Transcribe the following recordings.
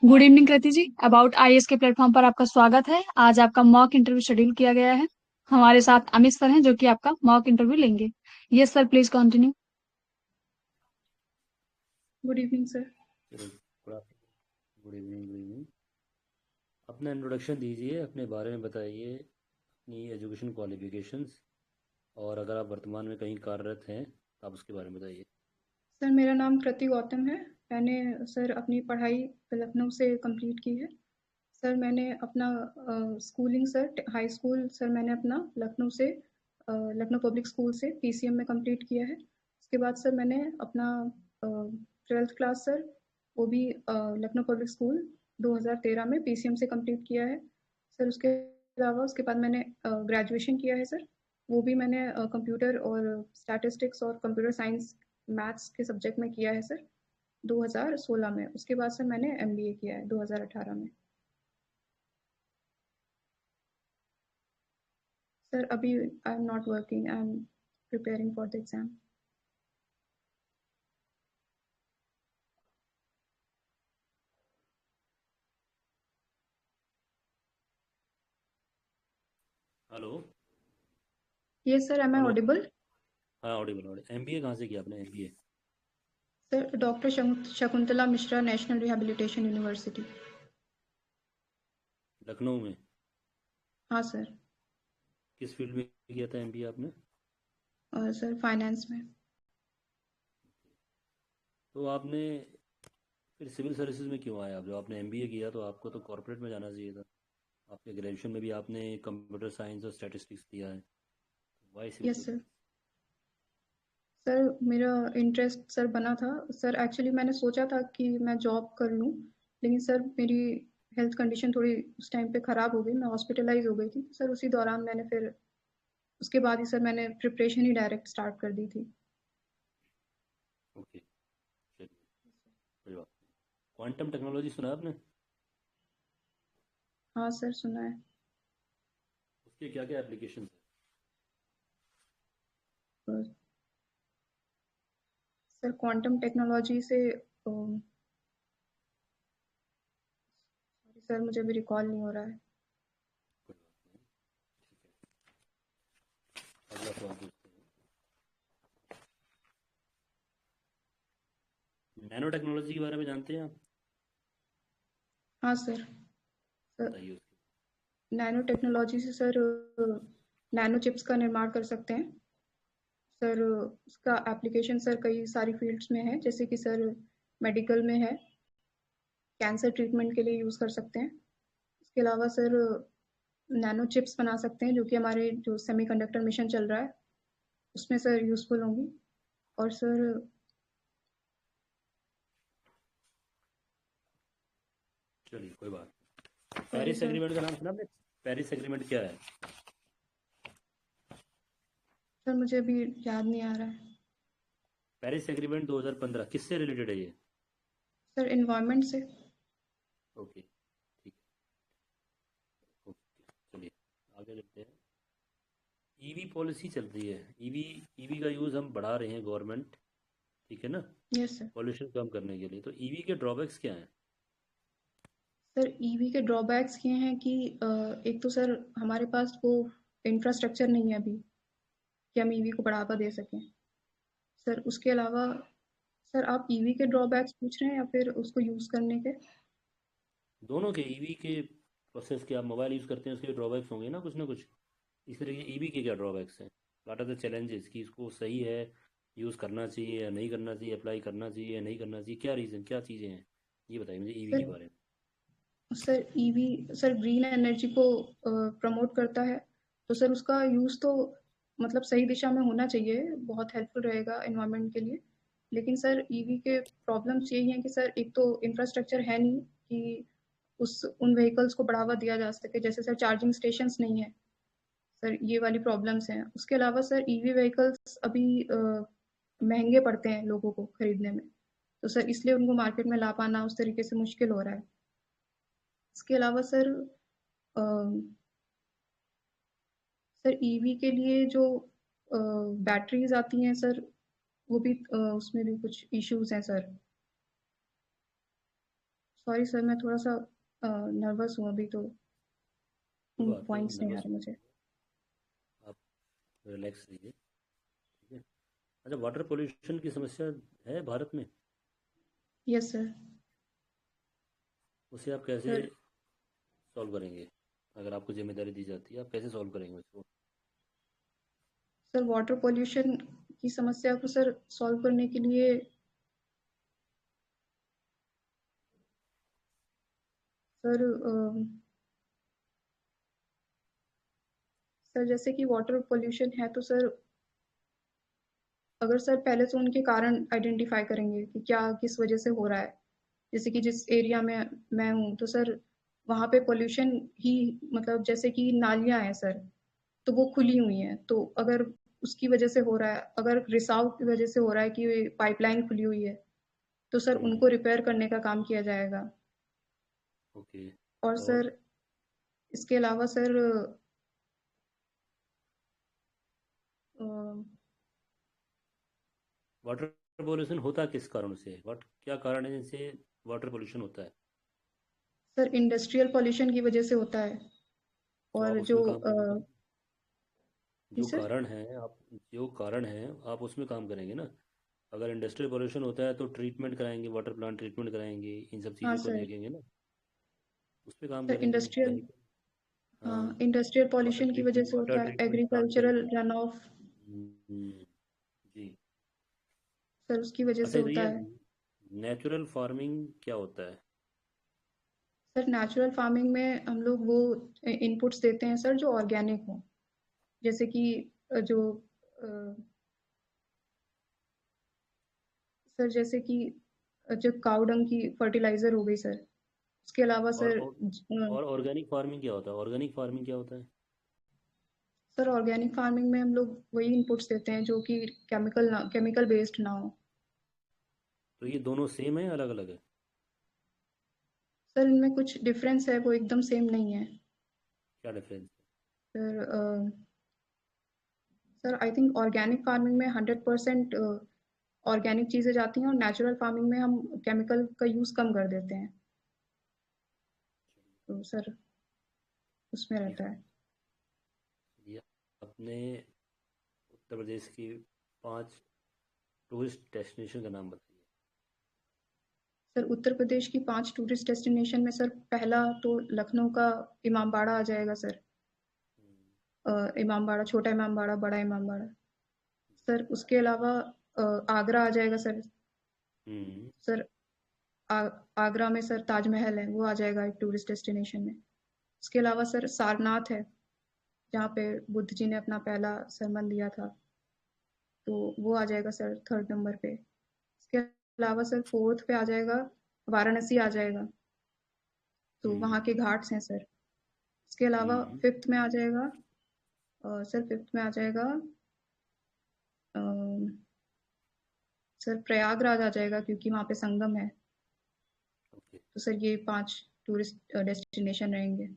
Good evening Kriti ji. About IAS के platform पर आपका स्वागत है। आज आपका मॉक इंटरव्यू शेड्यूल किया गया है। हमारे साथ अमित सर हैं जो कि आपका मॉक इंटरव्यू लेंगे। Yes sir, please continue. Good evening sir. Good evening good evening. अपना इंट्रोडक्शन दीजिए, अपने बारे में बताइए, अपनी एजुकेशन क्वालिफिकेशंस, और अगर आप वर्तमान में कहीं कार्यरत हैं तो आप उसके बारे में बताइए। सर मेरा नाम कृति गौतम है। मैंने सर अपनी पढ़ाई लखनऊ से कंप्लीट की है। सर मैंने अपना schooling sir high school sir मैंने अपना लखनऊ से लखनऊ पब्लिक स्कूल से पीसीएम में कंप्लीट किया है। उसके बाद सर मैंने अपना 12th क्लास सर वो भी लखनऊ पब्लिक स्कूल 2013 में पीसीएम से कंप्लीट किया है। सर उसके अलावा उसके बाद मैंने ग्रेजुएशन किया है सर। वो भी मैंने कंप्यूटर और स्टैटिस्टिक्स और कंप्यूटर साइंस मैथ्स के सब्जेक्ट में किया है सर 2016 में। उसके बाद सर मैंने एमबीए किया है 2018 में। सर अभी I am not working, I am preparing for the exam. Hello. Yes sir, am I hello. Audible? हाँ, ऑडिबल ऑडिबल। एमबीए कहाँ से किया आपने, MBA? Sir doctor Shakuntala Mishra national rehabilitation university. Lucknow में? हाँ सर। किस फील्ड में किया था एमबीए आपने? और सर फाइनेंस में। तो आपने फिर सिविल सर्विसेज में क्यों आए? आप जब आपने एमबीए किया तो आपको तो कॉर्पोरेट में जाना चाहिए था। आपके ग्रेजुएशन में भी आपने कंप्यूटर साइंस और स्टैटिस्टिक्स दिया है, why civil yes sir. Services? Sir मेरा इंटरेस्ट सर बना था सर। एक्चुअली मैंने सोचा था कि मैं जॉब कर लूँ, लेकिन सर मेरी हेल्थ कंडीशन थोड़ी उस टाइम पे ख़राब हो गई, मैं हॉस्पिटलाइज हो गई थी सर। उसी दौरान मैंने फिर उसके बाद ही सर मैंने प्रिपरेशन ही डायरेक्ट स्टार्ट कर दी थी। ओके, चलिए, कोई बात नहीं। क्वांटम टेक्नोलॉजी सुना है आपने? हाँ सर, सुना है। उसके क्या क्या एप्लीकेशन है? और सर क्वांटम टेक्नोलॉजी से सॉरी सर, मुझे अभी रिकॉल नहीं हो रहा है। कोई बात नहीं, ठीक है। अगला सवाल पूछते हैं। नैनो टेक्नोलॉजी के बारे में जानते हैं आप? हाँ सर। सर बताइए उसके। नैनो टेक्नोलॉजी से सर नैनो चिप्स का निर्माण कर सकते हैं सर। उसका एप्लीकेशन सर कई सारी फील्ड्स में है, जैसे कि सर मेडिकल में है, कैंसर ट्रीटमेंट के लिए यूज़ कर सकते हैं। इसके अलावा सर नैनो चिप्स बना सकते हैं, जो कि हमारे जो सेमीकंडक्टर मिशन चल रहा है उसमें सर यूज़फुल होंगी। और सर चलिए, कोई बात नहीं। Sorry Paris sir. एग्रीमेंट का नाम सुना आपने? पेरिस एग्रीमेंट क्या है? सर मुझे अभी याद नहीं आ रहा है। पेरिस एग्रीमेंट 2015 किससे रिलेटेड है ये? सर इन्वायरमेंट से। ओके, ठीक है, ओके। चलिए, आगे चलते हैं। ईवी पॉलिसी चल रही है, ईवी ईवी का यूज़ हम बढ़ा रहे हैं, गवर्नमेंट, ठीक है ना, यस सर। पॉल्यूशन कम करने के लिए। तो ईवी के ड्रॉबैक्स क्या हैं? सर ईवी के ड्रॉबैक्स ये हैं कि एक तो सर हमारे पास वो इंफ्रास्ट्रक्चर नहीं है अभी कि हम ईवी को बढ़ावा दे सकें। सर उसके अलावा सर आप ईवी के ड्रॉबैक्स पूछ रहे हैं या फिर उसको यूज़ करने के? दोनों के, ईवी के प्रोसेस के, आप मोबाइल यूज़ करते हैं उसके ड्रॉबैक्स होंगे ना कुछ। इस तरह के ईवी के क्या ड्रॉबैक्स हैं? व्हाट आर द चैलेंजेस कि इसको सही है, यूज़ करना चाहिए या नहीं करना चाहिए, अप्लाई करना चाहिए या नहीं करना चाहिए, क्या रीज़न, क्या चीज़ें हैं? ये बताइए मुझे ईवी के सर बारे में। Sir EV sir green energy को प्रमोट करता है, तो सर उसका यूज़ तो मतलब सही दिशा में होना चाहिए, बहुत हेल्पफुल रहेगा एनवायरनमेंट के लिए। लेकिन सर ईवी के प्रॉब्लम्स यही हैं कि सर एक तो इंफ्रास्ट्रक्चर है नहीं कि उस उन व्हीकल्स को बढ़ावा दिया जा सके, जैसे सर चार्जिंग स्टेशंस नहीं है। सर ये वाली प्रॉब्लम्स हैं। उसके अलावा सर ईवी व्हीकल्स अभी महंगे पड़ते हैं लोगों को खरीदने में, तो सर इसलिए उनको मार्केट में ला पाना उस तरीके से मुश्किल हो रहा है। इसके अलावा सर अ, सर ईवी के लिए जो बैटरीज आती हैं सर, वो भी उसमें भी कुछ इश्यूज हैं सर। सॉरी सर, मैं थोड़ा सा नर्वस हूँ अभी, तो कोई बात नहीं, पॉइंट्स नहीं आ नर्वस रहे मुझे। आप रिलैक्स रहिए, ठीक है। अच्छा, वाटर पोल्यूशन की समस्या है भारत में? Yes sir. उसे आप कैसे सर सॉल्व करेंगे? अगर आपको जिम्मेदारी दी जाती है, आप कैसे सॉल्व करेंगे उसको? सर वाटर पोल्यूशन की समस्या को सर सॉल्व करने के लिए सर सर जैसे कि वाटर पोल्यूशन है तो सर, अगर सर पहले तो उनके कारण आइडेंटिफाई करेंगे कि क्या किस वजह से हो रहा है। जैसे कि जिस एरिया में मैं हूँ तो सर वहाँ पे पोल्यूशन ही, मतलब जैसे कि नालियाँ हैं सर, तो वो खुली हुई हैं, तो अगर उसकी वजह से हो रहा है, अगर रिसाव की वजह से हो रहा है कि पाइपलाइन खुली हुई है, तो सर हम्म। उनको रिपेयर करने का काम किया जाएगा। ओके। और और सर इसके अलावा सर अ, वाटर पोल्यूशन होता किस कारण से है? क्या कारण है जिनसे वाटर पोल्यूशन होता है? सर इंडस्ट्रियल पॉल्यूशन की वजह से होता है। तो आप और जो उसमें काम करेंगे ना। जी जो सर। कारण है आप जो कारण है आप उसमें काम करेंगे ना। अगर इंडस्ट्रियल पोल्यूशन होता है तो ट्रीटमेंट कराएंगे, वाटर प्लांट ट्रीटमेंट कराएंगे, इन सब हाँ चीज़ों को सर। देखेंगे ना। उस पर काम सर करेंगे इंडस्ट्रियल, केमिकल। हाँ हाँ। इंडस्ट्रियल वाटर पॉल्यूशन की वजह ट्रीटमेंट से वाटर होता है, ट्रीटमेंट प्लांट एग्रीकल्चरल करेंगे। रन ऑफ, हम्म, जी। सर उसकी वजह से अच्छा, तो होता ये है। नेचुरल फार्मिंग क्या होता है? सर नेचुरल फार्मिंग में हम लोग वो इनपुट्स देते हैं सर जो ऑर्गेनिक हो। जैसे कि जो सर जैसे कि जो काऊ डंग की फर्टिलाइजर हो गई सर। उसके अलावा और सर और और ऑर्गेनिक फार्मिंग क्या होता है? ऑर्गेनिक फार्मिंग क्या होता है? सर ऑर्गेनिक फार्मिंग में हम लोग वही इनपुट्स देते हैं जो कि केमिकल बेस्ड ना हो। तो ये दोनों सेम है, अलग अलग है? सर इनमें कुछ डिफरेंस है, वो एकदम सेम नहीं है। क्या difference sir sir I think organic farming में 100% ऑर्गेनिक चीज़ें जाती हैं, और नेचुरल फार्मिंग में हम केमिकल का यूज़ कम कर देते हैं, तो सर उसमें है? रहता है। ये अपने उत्तर प्रदेश की 5 टूरिस्ट डेस्टिनेशन का नाम बताइए। सर उत्तर प्रदेश की 5 टूरिस्ट डेस्टिनेशन में सर पहला तो लखनऊ का इमामबाड़ा आ जाएगा सर। हम्म, इमामबाड़ा, छोटा इमामबाड़ा, बड़ा इमामबाड़ा। सर उसके अलावा आगरा आ जाएगा सर। हम्म, सर आ, आगरा में सर ताजमहल है, वो आ जाएगा एक टूरिस्ट डेस्टिनेशन में। उसके अलावा सर सारनाथ है, जहाँ पे बुद्ध जी ने अपना पहला सरमन दिया था, तो वो आ जाएगा सर 3rd नंबर पे। इसके अलावा सर 4th पे आ जाएगा, वाराणसी आ जाएगा, तो वहाँ हम्म, के घाट्स हैं सर। इसके अलावा हम्म। 5th में आ जाएगा, सर 5th में आ जाएगा अ, सर प्रयागराज आ जाएगा, क्योंकि वहाँ पे संगम है। ओके। तो सर ये 5 टूरिस्ट डेस्टिनेशन रहेंगे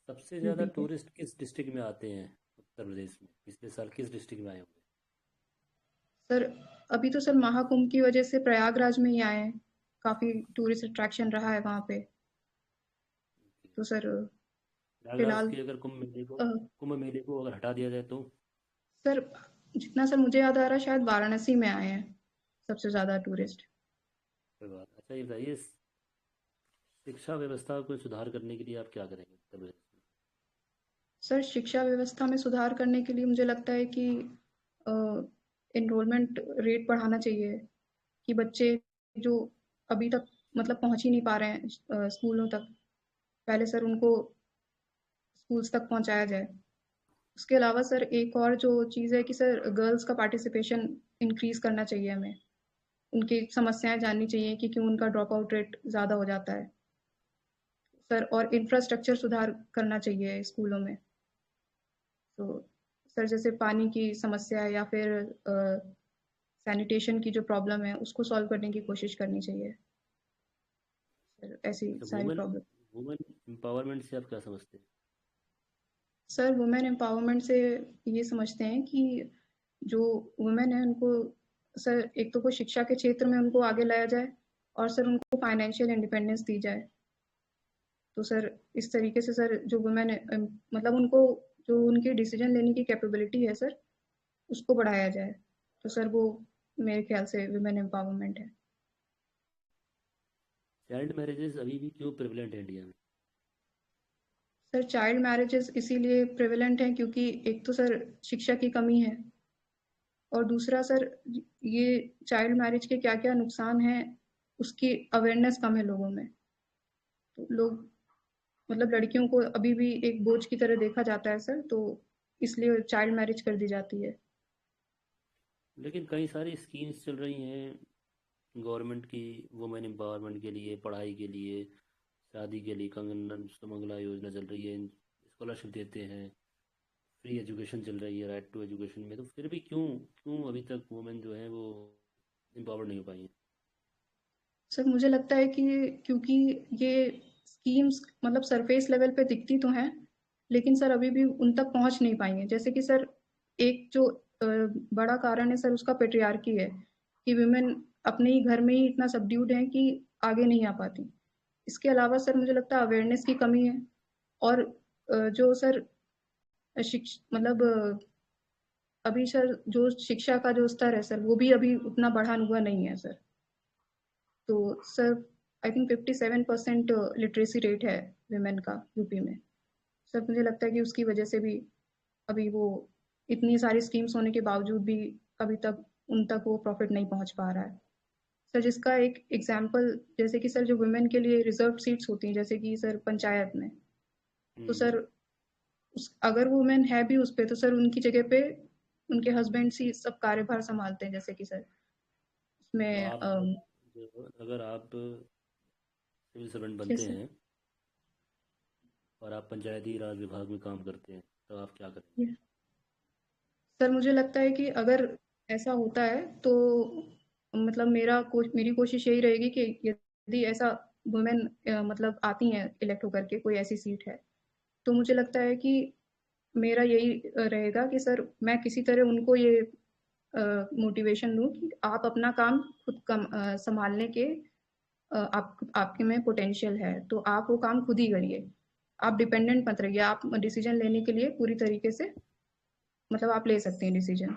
सबसे ज़्यादा यूपी के। टूरिस्ट किस डिस्ट्रिक्ट में आते हैं उत्तर प्रदेश में? पिछले साल किस डिस्ट्रिक्ट में आए होंगे? सर अभी तो सर महाकुंभ की वजह से प्रयागराज में ही आए हैं, काफ़ी टूरिस्ट अट्रैक्शन रहा है वहाँ पे। तो सर प्रयागराज फिलहाल के अगर अ, कुंभ मेले को अगर हटा दिया जाए तो? सर जितना सर मुझे याद आ रहा है, शायद वाराणसी में आए हैं सबसे ज़्यादा टूरिस्ट। कोई बात। अच्छा, ये बताइए, शिक्षा व्यवस्था को सुधार करने के लिए आप क्या करेंगे उत्तर प्रदेश में? सर शिक्षा व्यवस्था में सुधार करने के लिए मुझे लगता है कि इनरोलमेंट रेट बढ़ाना चाहिए, कि बच्चे जो अभी तक मतलब पहुंच ही नहीं पा रहे हैं स्कूलों तक, पहले सर उनको स्कूल्स तक पहुंचाया जाए। उसके अलावा सर एक और जो चीज़ है कि सर गर्ल्स का पार्टिसिपेशन इंक्रीज करना चाहिए हमें। उनकी समस्याएं जाननी चाहिए कि क्यों उनका ड्रॉप आउट रेट ज़्यादा हो जाता है सर, और इंफ्रास्ट्रक्चर सुधार करना चाहिए स्कूलों में। तो सर जैसे पानी की समस्या है, या फिर सैनिटेशन की जो प्रॉब्लम है उसको सॉल्व करने की कोशिश करनी चाहिए सर, ऐसी अच्छा, सारी वुमेन प्रॉब्लम। वुमेन एम्पावरमेंट से आप क्या समझते हैं? सर वुमेन एम्पावरमेंट से ये समझते हैं कि जो वुमेन है उनको सर एक तो वो शिक्षा के क्षेत्र में उनको आगे लाया जाए, और सर उनको फाइनेंशियल इंडिपेंडेंस दी जाए। तो सर इस तरीके से सर जो वुमेन मतलब उनको जो उनकी डिसीजन लेने की कैपेबिलिटी है सर, उसको बढ़ाया जाए। तो सर वो मेरे ख्याल से वुमेन एम्पावरमेंट है। चाइल्ड मैरिजेस अभी भी क्यों प्रेवलेंट है इंडिया में? सर चाइल्ड मैरिजेस इसीलिए प्रेवलेंट हैं क्योंकि एक तो सर शिक्षा की कमी है, और दूसरा सर ये चाइल्ड मैरिज के क्या-क्या नुकसान हैं, उसकी अवेयरनेस कम है लोगों में। तो लोग मतलब लड़कियों को अभी भी एक बोझ की तरह देखा जाता है सर, तो इसलिए चाइल्ड मैरिज कर दी जाती है। लेकिन कई सारी स्कीम्स चल रही हैं गवर्नमेंट की, वुमेन एम्पावरमेंट के लिए, पढ़ाई के लिए, शादी के लिए। कंगन सुमंगला योजना चल रही है, स्कॉलरशिप देते हैं, फ्री एजुकेशन चल रही है, राइट टू एजुकेशन में। तो फिर भी क्यों क्यों अभी तक वुमेन जो है वो एम्पावर्ड नहीं हो पाई हैं? सर मुझे लगता है कि क्योंकि ये स्कीम्स मतलब सरफेस लेवल पे दिखती तो हैं, लेकिन सर अभी भी उन तक पहुंच नहीं पाई हैं। जैसे कि सर एक जो बड़ा कारण है सर उसका पेट्रियार्की है, कि विमेन अपने ही घर में ही इतना सबड्यूड है कि आगे नहीं आ पाती। इसके अलावा सर मुझे लगता है अवेयरनेस की कमी है, और जो सर शिक्ष मतलब अभी सर जो शिक्षा का जो स्तर है सर वो भी अभी उतना बढ़ा हुआ नहीं है सर। तो sir I think 57% literacy rate है विमेन का यूपी में। सर मुझे लगता है कि उसकी वजह से भी अभी वो इतनी सारी स्कीम्स होने के बावजूद भी अभी तक उन तक वो प्रॉफिट नहीं पहुंच पा रहा है सर। जिसका एक एग्जांपल जैसे कि सर जो वुमेन के लिए रिजर्व सीट्स होती हैं जैसे कि सर पंचायत में, तो हम्म। सर अगर वुमेन है भी उस पे तो सर उनकी जगह पे उनके हस्बैंड ही सब कार्यभार संभालते हैं। जैसे कि सर तो उसमें आप अगर आप सिविल सर्वेंट बनते कैसे हैं और आप पंचायती राज विभाग में काम करते हैं, तो आप क्या करेंगे? सर मुझे लगता है कि अगर ऐसा होता है तो मतलब मेरी कोशिश यही रहेगी कि यदि ऐसा वुमेन मतलब आती हैं इलेक्ट होकर के कोई ऐसी सीट है, तो मुझे लगता है कि मेरा यही रहेगा कि सर मैं किसी तरह उनको ये मोटिवेशन दूँ कि आप अपना काम खुद संभालने के आपके में पोटेंशियल है, तो आप वो काम खुद ही करिए। आप डिपेंडेंट मत रहिए, आप डिसीजन लेने के लिए पूरी तरीके से मतलब आप ले सकते हैं डिसीजन।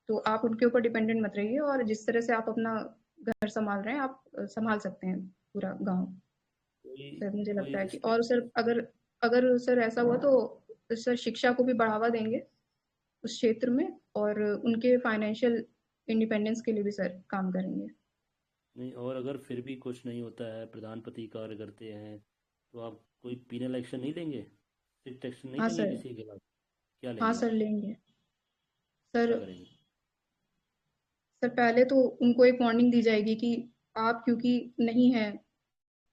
तो आप उनके ऊपर डिपेंडेंट मत रहिए, और जिस तरह से आप अपना घर संभाल रहे हैं आप संभाल सकते हैं पूरा गांव। कोई सर मुझे लगता है कोई कि और सर अगर अगर सर ऐसा हुआ तो सर शिक्षा को भी बढ़ावा देंगे उस क्षेत्र में, और उनके फाइनेंशियल इंडिपेंडेंस के लिए भी सर काम करेंगे। नहीं, और अगर फिर भी कुछ नहीं होता है, प्रधानपति कार्य करते हैं, तो आप कोई पीनल एक्शन नहीं लेंगे? स्ट्रिक्ट एक्शन नहीं हाँ लेंगे सर। किसी के खिलाफ? क्या हाँ लेंगे सर आप? लेंगे सर। क्या करेंगे? सर पहले तो उनको एक वार्निंग दी जाएगी कि आप क्योंकि नहीं है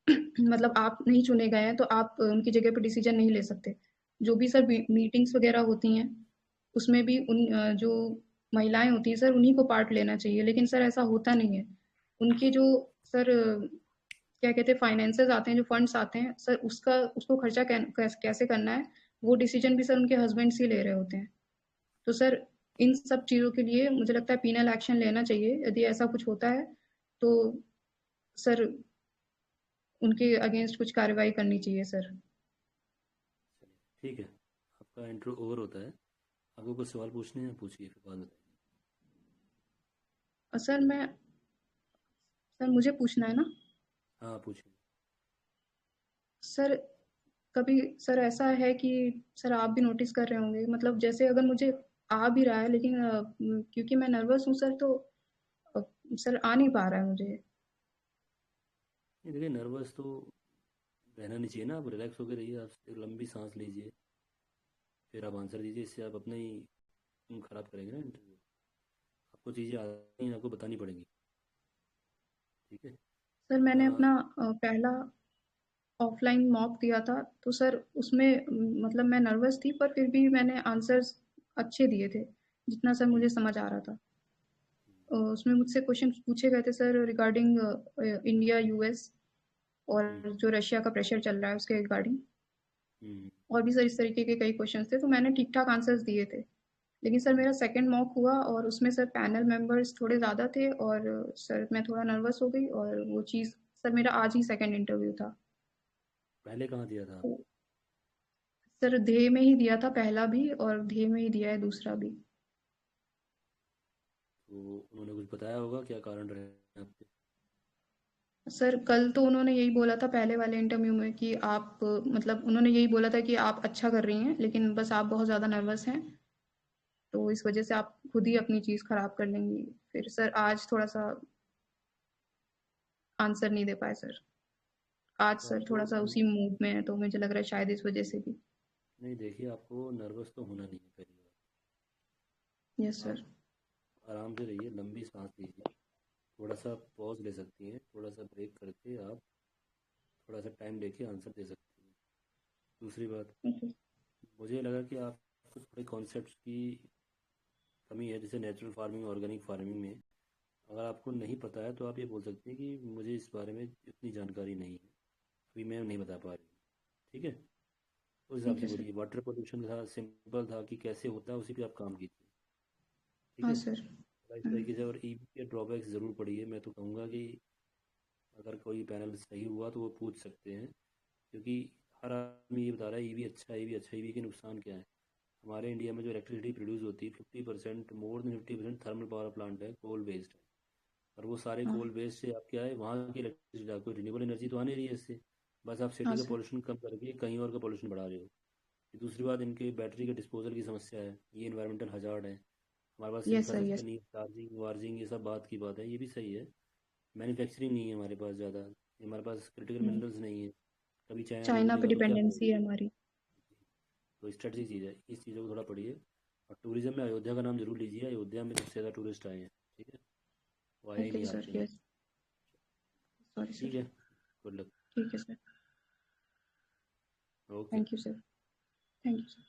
मतलब आप नहीं चुने गए हैं तो आप उनकी जगह पे डिसीजन नहीं ले सकते। जो भी सर मीटिंग्स वगैरह होती हैं उसमें भी जो महिलाएं होती हैं सर उन्हीं को पार्ट लेना चाहिए, लेकिन सर ऐसा होता नहीं है। उनके जो सर क्या कहते हैं फाइनेंसेस आते हैं, जो फंड्स आते हैं सर उसका उसको खर्चा कैसे करना है वो डिसीजन भी सर उनके हस्बैंड ही ले रहे होते हैं। तो सर इन सब चीज़ों के लिए मुझे लगता है पीनल एक्शन लेना चाहिए यदि ऐसा कुछ होता है, तो सर उनके अगेंस्ट कुछ कार्रवाई करनी चाहिए सर। चलिए ठीक है, आपका इंट्रो ओवर होता है। आपको कुछ सवाल पूछने हैं, पूछिए, फिर बाद में बताइए। और सर मुझे पूछना है ना? हाँ पूछिए। सर कभी सर ऐसा है कि सर आप भी नोटिस कर रहे होंगे मतलब जैसे अगर मुझे आ भी रहा है लेकिन क्योंकि मैं नर्वस हूँ सर, तो अ, सर आ नहीं पा रहा है मुझे। नहीं देखिए, नर्वस तो रहना नहीं चाहिए ना। आप रिलैक्स होकर रहिए, आप एक लंबी सांस लीजिए, फिर आप आंसर दीजिए। इससे आप अपना ही खराब करेंगे ना इंटरव्यू। आपको चीज़ें आती हैं, आपको बतानी पड़ेंगी। ठीक है। सर मैंने आ, अपना पहला ऑफलाइन मॉक दिया था, तो सर उसमें मतलब मैं नर्वस थी पर फिर भी मैंने आंसर्स अच्छे दिए थे जितना सर हम्म, मुझे समझ आ रहा था। उसमें मुझसे क्वेश्चन पूछे गए थे सर रिगार्डिंग इंडिया यूएस हम्म, और जो रशिया का प्रेशर चल रहा है उसके रिगार्डिंग, हम्म, और भी सर इस तरीके के कई क्वेश्चंस थे, तो मैंने ठीक ठाक आंसर्स दिए थे। लेकिन सर हम्म, मेरा सेकंड मॉक हुआ और उसमें सर पैनल मेंबर्स थोड़े ज़्यादा थे, और सर मैं थोड़ा नर्वस हो गई और वो चीज़ सर मेरा आज ही सेकंड इंटरव्यू था। पहले कहाँ दिया था? तो सर देह में ही दिया था पहला भी, और देह में ही दिया है दूसरा भी। तो उन्होंने कुछ बताया होगा क्या कारण रहे आपके? सर कल तो उन्होंने यही बोला था पहले वाले इंटरव्यू में कि आप मतलब उन्होंने यही बोला था कि आप अच्छा कर रही हैं, लेकिन बस आप बहुत ज़्यादा नर्वस हैं, तो इस वजह से आप खुद ही अपनी चीज़ खराब कर लेंगी। फिर सर आज थोड़ा सा आंसर नहीं दे पाए सर। आज तो सर आपको थोड़ा सा उसी मूड में है, तो मुझे लग रहा है शायद इस वजह से भी। नहीं, देखिए, आपको नर्वस तो होना नहीं है। पहली यस बात, सर। आप आराम से रहिए, लंबी सांस लीजिए, थोड़ा सा पॉज ले सकती हैं, थोड़ा सा ब्रेक करके आप थोड़ा सा टाइम लेके आंसर दे सकती हैं। दूसरी बात, ओके। मुझे लगा कि आपको थोड़े कॉन्सेप्ट्स की कमी है, जैसे नेचुरल फार्मिंग, ऑर्गेनिक फार्मिंग में अगर आपको नहीं पता है तो आप ये बोल सकते हैं कि मुझे इस बारे में इतनी जानकारी नहीं है, अभी मैं नहीं बता पा रही हूँ। ठीक है? उस हिसाब ठीक से है सर। बोलिए। वाटर पोल्यूशन था, सिंपल था कि कैसे होता है, उसी पे आप काम कीजिए। ठीक हाँ है? सर। थोड़ा इस तरीके से। और ईवी के ड्रॉबैक्स ज़रूर पढ़िए। मैं तो कहूँगा कि अगर कोई पैनल सही हुआ तो वो पूछ सकते हैं, क्योंकि हर आदमी ये बता रहा है ईवी अच्छा है, ईवी अच्छा है। ईवी के नुकसान क्या है? हमारे इंडिया में जो इलेक्ट्रिसिटी प्रोड्यूस होती है, 50%, more than 50% thermal power plant है, कोल बेस्ड है। और वो सारे हाँ। कोल बेस्ड से आप क्या है, वहाँ की इलेक्ट्रिसिटी, आपको रिन्यूएबल एनर्जी तो आ नहीं रही है इससे। बस आप हाँ सिटी का सर। पोल्यूशन कम करके कहीं और का पोल्यूशन बढ़ा रहे हो। दूसरी बात, इनके बैटरी के डिस्पोजल की समस्या है, ये इन्वायरमेंटल हजार्ड है। हमारे पास यस सर। Infrastructure yes. नहीं है, चार्जिंग वार्जिंग ये सब बात की बात है, ये भी सही है। मैन्युफैक्चरिंग नहीं है हमारे पास ज़्यादा, हमारे पास क्रिटिकल मिनरल्स नहीं है। कभी चाइना टूट चाइना पे जाएगा तो क्या डिपेंडेंसी करोगे? है हमारी। तो स्ट्रेटजी चीज़ है, इस चीज़ों को थोड़ा पढ़िए। और टूरिज्म में अयोध्या का नाम जरूर लीजिए, अयोध्या में सबसे ज़्यादा टूरिस्ट आए हैं। ठीक है? वो आए ही ओके नहीं सर। आपके यहाँ। यस। सॉरी ठीक सर। है, गुड लक। ठीक है sir. Okay. Thank you sir. Thank you sir.